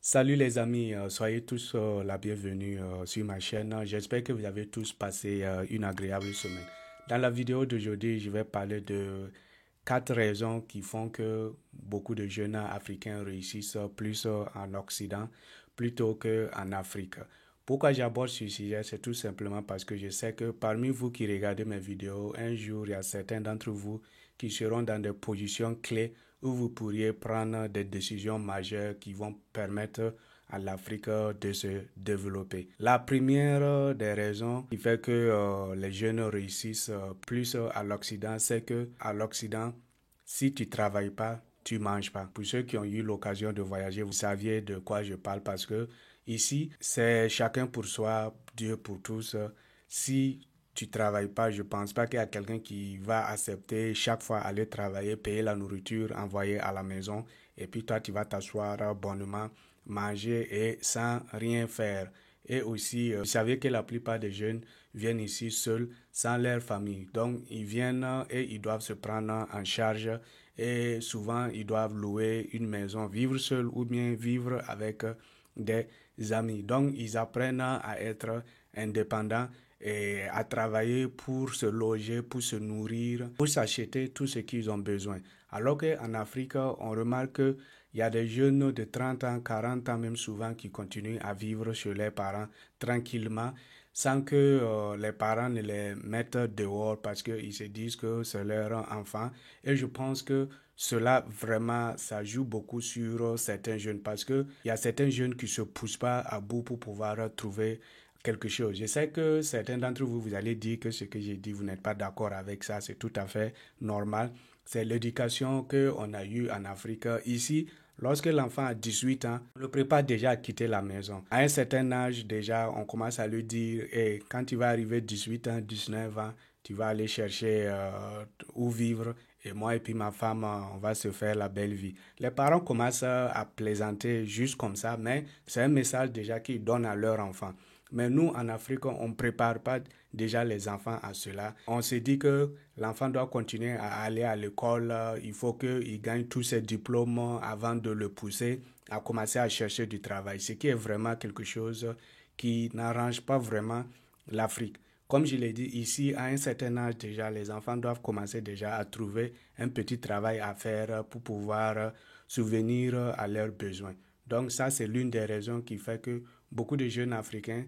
Salut les amis, soyez tous la bienvenue sur ma chaîne. J'espère que vous avez tous passé une agréable semaine. Dans la vidéo d'aujourd'hui, je vais parler de 4 raisons qui font que beaucoup de jeunes Africains réussissent plus en Occident plutôt qu'en Afrique. Pourquoi j'aborde ce sujet? C'est tout simplement parce que je sais que parmi vous qui regardez mes vidéos, un jour, il y a certains d'entre vous qui seront dans des positions clés où vous pourriez prendre des décisions majeures qui vont permettre à l'Afrique de se développer. La première des raisons qui fait que les jeunes réussissent plus à l'Occident, c'est que à l'Occident, si tu travailles pas, tu manges pas. Pour ceux qui ont eu l'occasion de voyager, vous saviez de quoi je parle parce que ici, c'est chacun pour soi, Dieu pour tous. Si tu travailles pas, je pense pas qu'il y a quelqu'un qui va accepter chaque fois aller travailler, payer la nourriture, envoyer à la maison, et puis toi tu vas t'asseoir bonnement, manger et sans rien faire. Et aussi, vous savez que la plupart des jeunes viennent ici seuls, sans leur famille. Donc, ils viennent et ils doivent se prendre en charge et souvent, ils doivent louer une maison, vivre seuls ou bien vivre avec des amis. Donc, ils apprennent à être indépendants et à travailler pour se loger, pour se nourrir, pour s'acheter tout ce qu'ils ont besoin. Alors qu'en Afrique, on remarque qu'il y a des jeunes de 30 ans, 40 ans même souvent qui continuent à vivre chez leurs parents tranquillement sans que les parents ne les mettent dehors parce qu'ils se disent que c'est leur enfant. Et je pense que cela vraiment, ça joue beaucoup sur certains jeunes parce qu'il y a certains jeunes qui ne se poussent pas à bout pour pouvoir trouver quelque chose. Je sais que certains d'entre vous, vous allez dire que ce que j'ai dit, vous n'êtes pas d'accord avec ça, c'est tout à fait normal. C'est l'éducation qu'on a eue en Afrique. Ici, lorsque l'enfant a 18 ans, on le prépare déjà à quitter la maison. À un certain âge, déjà, on commence à lui dire, hey, quand tu vas arriver 18 ans, 19 ans, tu vas aller chercher où vivre. Et moi et puis ma femme, on va se faire la belle vie. Les parents commencent à plaisanter juste comme ça, mais c'est un message déjà qu'ils donnent à leur enfant. Mais nous, en Afrique, on ne prépare pas déjà les enfants à cela. On se dit que l'enfant doit continuer à aller à l'école, il faut qu'il gagne tous ses diplômes avant de le pousser à commencer à chercher du travail, ce qui est vraiment quelque chose qui n'arrange pas vraiment l'Afrique. Comme je l'ai dit, ici, à un certain âge déjà, les enfants doivent commencer déjà à trouver un petit travail à faire pour pouvoir subvenir à leurs besoins. Donc ça, c'est l'une des raisons qui fait que beaucoup de jeunes Africains,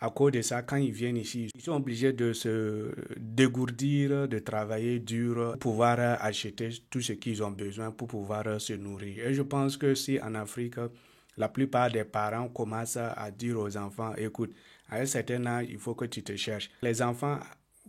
à cause de ça, quand ils viennent ici, ils sont obligés de se dégourdir, de travailler dur pour pouvoir acheter tout ce qu'ils ont besoin pour pouvoir se nourrir. Et je pense que si en Afrique, la plupart des parents commencent à dire aux enfants, écoute, à un certain âge, il faut que tu te cherches. Les enfants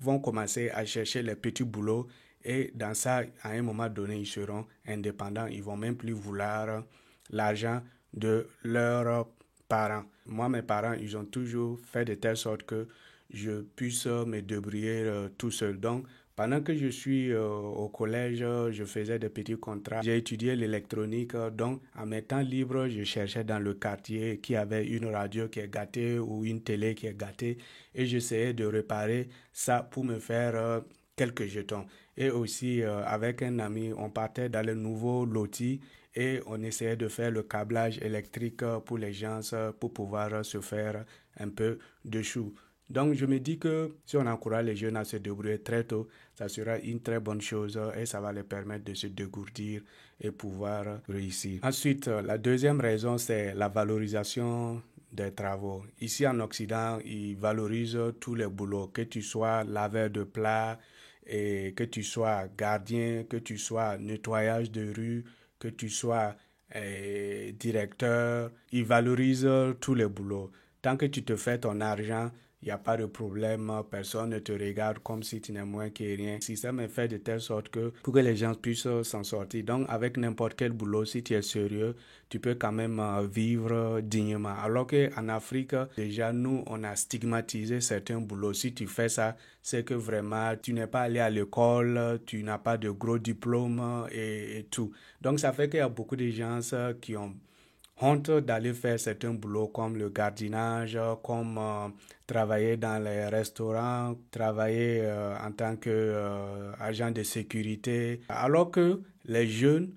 vont commencer à chercher les petits boulots et dans ça, à un moment donné, ils seront indépendants. Ils vont même plus vouloir l'argent de leurs parents. Moi, mes parents, ils ont toujours fait de telle sorte que je puisse me débrouiller tout seul. Donc, pendant que je suis au collège, je faisais des petits contrats. J'ai étudié l'électronique, donc en mes temps libres, je cherchais dans le quartier qui avait une radio qui est gâtée ou une télé qui est gâtée et j'essayais de réparer ça pour me faire quelques jetons. Et aussi, avec un ami, on partait dans le nouveau loti et on essayait de faire le câblage électrique pour les gens pour pouvoir se faire un peu de chou. Donc, je me dis que si on encourage les jeunes à se débrouiller très tôt, ça sera une très bonne chose et ça va les permettre de se dégourdir et pouvoir réussir. Ensuite, la deuxième raison, c'est la valorisation des travaux. Ici en Occident, ils valorisent tous les boulots, que tu sois laveur de plats, et que tu sois gardien, que tu sois nettoyage de rue, que tu sois directeur, ils valorisent tous les boulots. Tant que tu te fais ton argent, il n'y a pas de problème, personne ne te regarde comme si tu n'es moins que rien. Le système est fait de telle sorte que pour que les gens puissent s'en sortir. Donc avec n'importe quel boulot, si tu es sérieux, tu peux quand même vivre dignement. Alors qu'en Afrique, déjà nous, on a stigmatisé certains boulots. Si tu fais ça, c'est que vraiment tu n'es pas allé à l'école, tu n'as pas de gros diplômes et tout. Donc ça fait qu'il y a beaucoup de gens qui ont honte d'aller faire certains boulots comme le gardiennage, comme travailler dans les restaurants, travailler en tant qu'agent de sécurité. Alors que les jeunes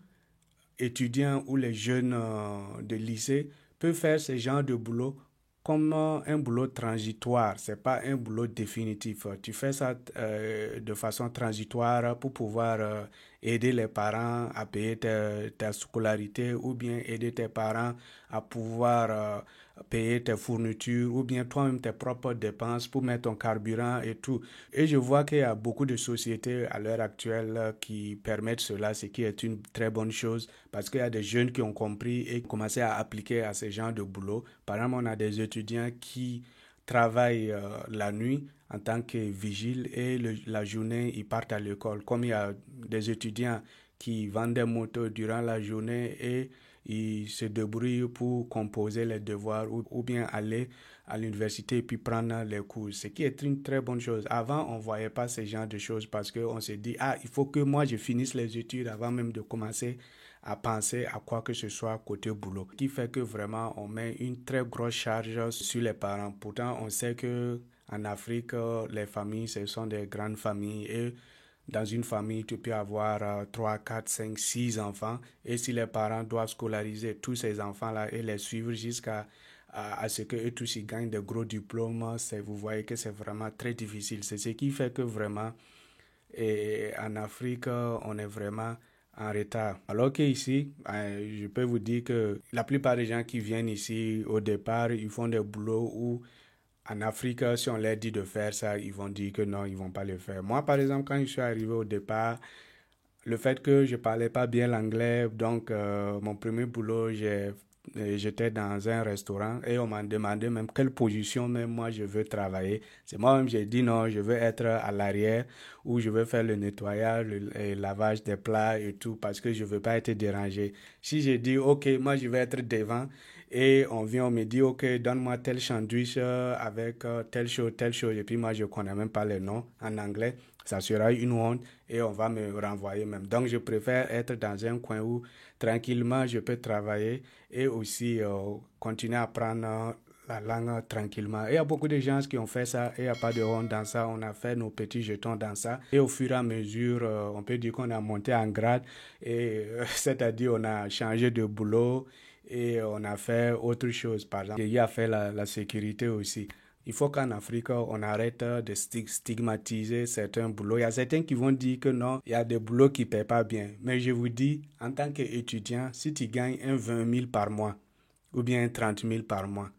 étudiants ou les jeunes de lycée peut faire ce genre de boulot comme un boulot transitoire, c'est pas un boulot définitif. Tu fais ça de façon transitoire pour pouvoir aider les parents à payer ta scolarité ou bien aider tes parents à pouvoir payer tes fournitures ou bien toi-même tes propres dépenses pour mettre ton carburant et tout. Et je vois qu'il y a beaucoup de sociétés à l'heure actuelle qui permettent cela, ce qui est une très bonne chose parce qu'il y a des jeunes qui ont compris et commencé à appliquer à ce genre de boulot. Par exemple, on a des étudiants qui travaillent la nuit en tant que vigiles et la journée, ils partent à l'école. Comme il y a des étudiants qui vendent des motos durant la journée et ils se débrouillent pour composer les devoirs ou bien aller à l'université et puis prendre les cours, ce qui est une très bonne chose. Avant, on ne voyait pas ce genre de choses parce qu'on se dit, ah, il faut que moi je finisse les études avant même de commencer à penser à quoi que ce soit côté boulot. Ce qui fait que vraiment, on met une très grosse charge sur les parents. Pourtant, on sait que en Afrique, les familles, ce sont des grandes familles et dans une famille, tu peux avoir 3, 4, 5, 6 enfants et si les parents doivent scolariser tous ces enfants-là et les suivre jusqu'à à ce qu'eux tous ils gagnent de gros diplômes, vous voyez que c'est vraiment très difficile. C'est ce qui fait que vraiment, en Afrique, on est vraiment en retard. Alors qu'ici, je peux vous dire que la plupart des gens qui viennent ici, au départ, ils font des boulots où en Afrique, si on leur dit de faire ça, ils vont dire que non, ils vont pas le faire. Moi, par exemple, quand je suis arrivé au départ, le fait que je parlais pas bien l'anglais, donc mon premier boulot, j'étais dans un restaurant et on m'a demandé même quelle position même moi je veux travailler. C'est moi-même j'ai dit non, je veux être à l'arrière où je veux faire le nettoyage, le lavage des plats et tout parce que je veux pas être dérangé. Si j'ai dit ok, moi je vais être devant et on me dit ok, donne-moi tel sandwich avec telle chose et puis moi je connais même pas les noms en anglais. Ça sera une honte et on va me renvoyer même. Donc, je préfère être dans un coin où tranquillement je peux travailler et aussi continuer à apprendre la langue tranquillement. Et il y a beaucoup de gens qui ont fait ça et il n'y a pas de honte dans ça. On a fait nos petits jetons dans ça et au fur et à mesure, on peut dire qu'on a monté en grade et c'est-à-dire on a changé de boulot et on a fait autre chose. Par exemple, il a fait la sécurité aussi. Il faut qu'en Afrique, on arrête de stigmatiser certains boulots. Il y a certains qui vont dire que non, il y a des boulots qui ne paient pas bien. Mais je vous dis, en tant qu'étudiant, si tu gagnes un 20 000 par mois ou bien un 30 000 par mois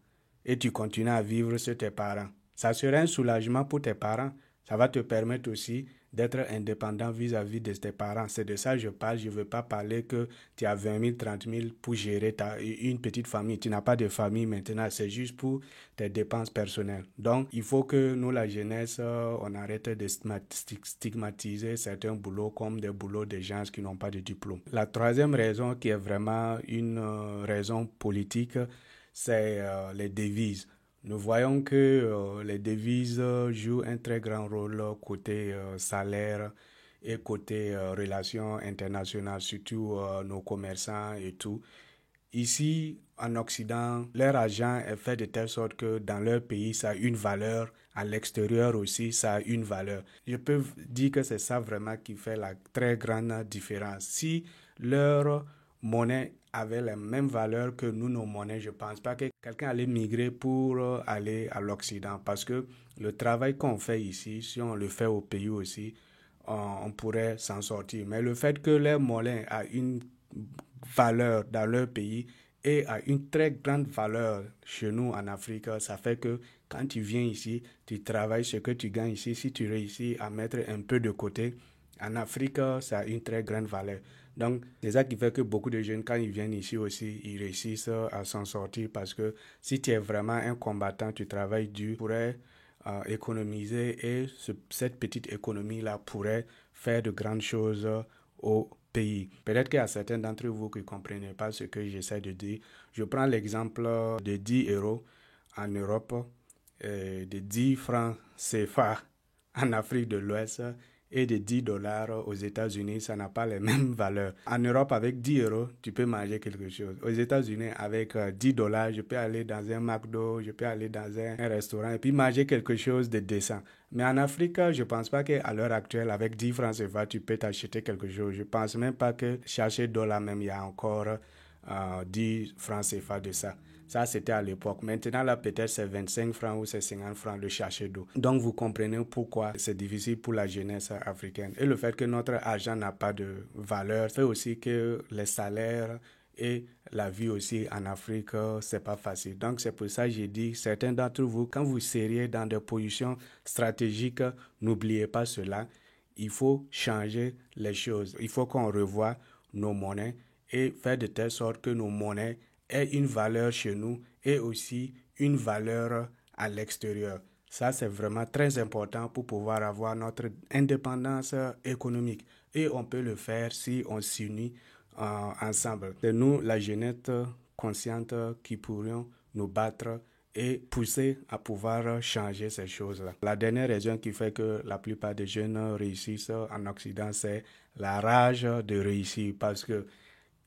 et tu continues à vivre sur tes parents, ça sera un soulagement pour tes parents. Ça va te permettre aussi d'être indépendant vis-à-vis de tes parents. C'est de ça que je parle. Je ne veux pas parler que tu as 20 000, 30 000 pour gérer une petite famille. Tu n'as pas de famille maintenant. C'est juste pour tes dépenses personnelles. Donc, il faut que nous, la jeunesse, on arrête de stigmatiser certains boulots comme des boulots de gens qui n'ont pas de diplôme. La troisième raison, qui est vraiment une raison politique, c'est les devises. Nous voyons que les devises jouent un très grand rôle côté salaire et côté relations internationales, surtout nos commerçants et tout. Ici, en Occident, leur argent est fait de telle sorte que dans leur pays, ça a une valeur. À l'extérieur aussi, ça a une valeur. Je peux dire que c'est ça vraiment qui fait la très grande différence. Si leur monnaie avait la même valeur que nous, nos monnaies, je ne pense pas que quelqu'un allait migrer pour aller à l'Occident parce que le travail qu'on fait ici, si on le fait au pays aussi, on pourrait s'en sortir. Mais le fait que leur monnaie a une valeur dans leur pays et a une très grande valeur chez nous en Afrique, ça fait que quand tu viens ici, tu travailles ce que tu gagnes ici, si tu réussis à mettre un peu de côté, en Afrique, ça a une très grande valeur. Donc, c'est ça qui fait que beaucoup de jeunes, quand ils viennent ici aussi, ils réussissent à s'en sortir parce que si tu es vraiment un combattant, tu travailles dur, tu pourrais économiser et cette petite économie-là pourrait faire de grandes choses au pays. Peut-être qu'il y a certains d'entre vous qui ne comprennent pas ce que j'essaie de dire. Je prends l'exemple de 10 euros en Europe, de 10 francs CFA en Afrique de l'Ouest et de 10 dollars aux États-Unis, ça n'a pas les mêmes valeurs. En Europe, avec 10 euros, tu peux manger quelque chose. Aux États-Unis, avec 10 dollars, je peux aller dans un McDo, je peux aller dans un restaurant et puis manger quelque chose de décent. Mais en Afrique, je ne pense pas qu'à l'heure actuelle, avec 10 francs CFA, tu peux t'acheter quelque chose. Je ne pense même pas que chercher dollar même, il y a encore 10 francs CFA de ça. Ça, c'était à l'époque. Maintenant, là, peut-être c'est 25 francs ou c'est 50 francs le sachet d'eau. Donc, vous comprenez pourquoi c'est difficile pour la jeunesse africaine. Et le fait que notre argent n'a pas de valeur fait aussi que les salaires et la vie aussi en Afrique, c'est pas facile. Donc, c'est pour ça que j'ai dit, certains d'entre vous, quand vous seriez dans des positions stratégiques, n'oubliez pas cela. Il faut changer les choses. Il faut qu'on revoie nos monnaies et faire de telle sorte que nos monnaies aient une valeur chez nous et aussi une valeur à l'extérieur. Ça, c'est vraiment très important pour pouvoir avoir notre indépendance économique. Et on peut le faire si on s'unit ensemble. C'est nous, la jeunesse consciente, qui pourrions nous battre et pousser à pouvoir changer ces choses-là. La dernière raison qui fait que la plupart des jeunes réussissent en Occident, c'est la rage de réussir. Parce que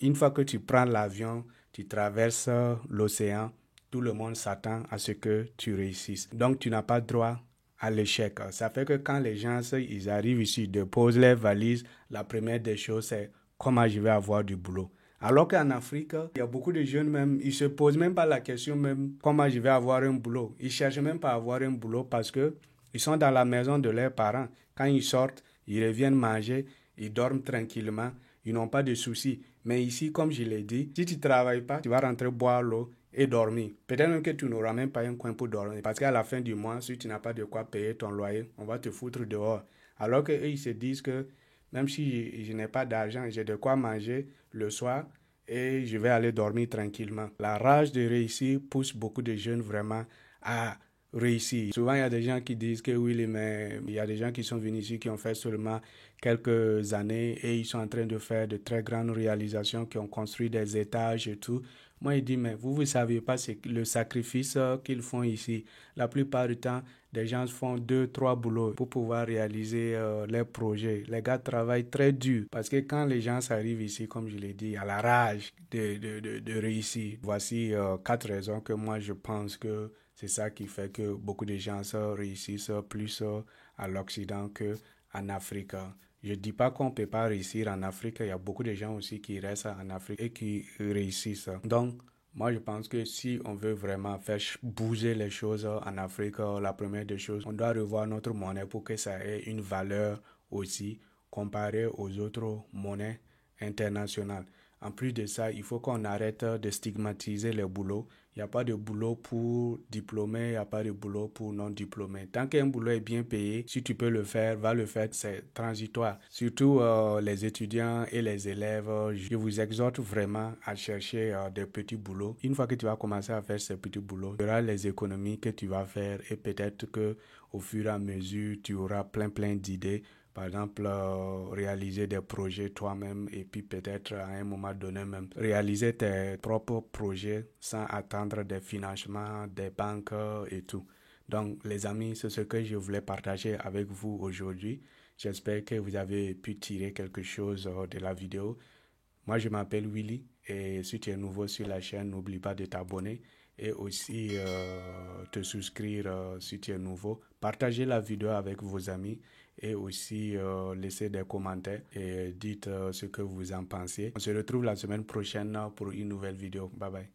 une fois que tu prends l'avion, tu traverses l'océan, tout le monde s'attend à ce que tu réussisses. Donc, tu n'as pas droit à l'échec. Ça fait que quand les gens ils arrivent ici, ils déposent les valises, la première des choses, c'est comment je vais avoir du boulot. Alors qu'en Afrique, il y a beaucoup de jeunes même, ils se posent même pas la question même comment je vais avoir un boulot. Ils cherchent même pas à avoir un boulot parce que ils sont dans la maison de leurs parents. Quand ils sortent, ils reviennent manger, ils dorment tranquillement, ils n'ont pas de soucis. Mais ici, comme je l'ai dit, si tu ne travailles pas, tu vas rentrer boire l'eau et dormir. Peut-être même que tu n'auras même pas un coin pour dormir. Parce qu'à la fin du mois, si tu n'as pas de quoi payer ton loyer, on va te foutre dehors. Alors qu'eux, ils se disent que même si je n'ai pas d'argent, j'ai de quoi manger le soir et je vais aller dormir tranquillement. La rage de réussir pousse beaucoup de jeunes vraiment à réussir. Souvent, il y a des gens qui disent que oui, mais il y a des gens qui sont venus ici qui ont fait seulement quelques années et ils sont en train de faire de très grandes réalisations, qui ont construit des étages et tout. Moi, il dit, mais vous ne savez pas le sacrifice qu'ils font ici. La plupart du temps, des gens font 2, 3 boulots pour pouvoir réaliser leurs projets. Les gars travaillent très dur parce que quand les gens arrivent ici, comme je l'ai dit, il y a la rage de réussir. Voici 4 raisons que moi, je pense que c'est ça qui fait que beaucoup de gens réussissent plus à l'Occident qu'en Afrique. Je ne dis pas qu'on ne peut pas réussir en Afrique. Il y a beaucoup de gens aussi qui restent en Afrique et qui réussissent. Donc, moi, je pense que si on veut vraiment faire bouger les choses en Afrique, la première des choses, on doit revoir notre monnaie pour que ça ait une valeur aussi comparée aux autres monnaies internationales. En plus de ça, il faut qu'on arrête de stigmatiser les boulots. Il n'y a pas de boulot pour diplômés, il n'y a pas de boulot pour non diplômés. Tant qu'un boulot est bien payé, si tu peux le faire, va le faire, c'est transitoire. Surtout les étudiants et les élèves, je vous exhorte vraiment à chercher des petits boulots. Une fois que tu vas commencer à faire ces petits boulots, tu auras les économies que tu vas faire et peut-être que au fur et à mesure, tu auras plein d'idées. Par exemple, réaliser des projets toi-même et puis peut-être à un moment donné même réaliser tes propres projets sans attendre des financements des banques et tout. Donc, les amis, c'est ce que je voulais partager avec vous aujourd'hui. J'espère que vous avez pu tirer quelque chose de la vidéo. Moi, je m'appelle Willy et si tu es nouveau sur la chaîne, n'oublie pas de t'abonner et aussi te souscrire si tu es nouveau. Partagez la vidéo avec vos amis et aussi laissez des commentaires et dites ce que vous en pensez. On se retrouve la semaine prochaine pour une nouvelle vidéo. Bye bye.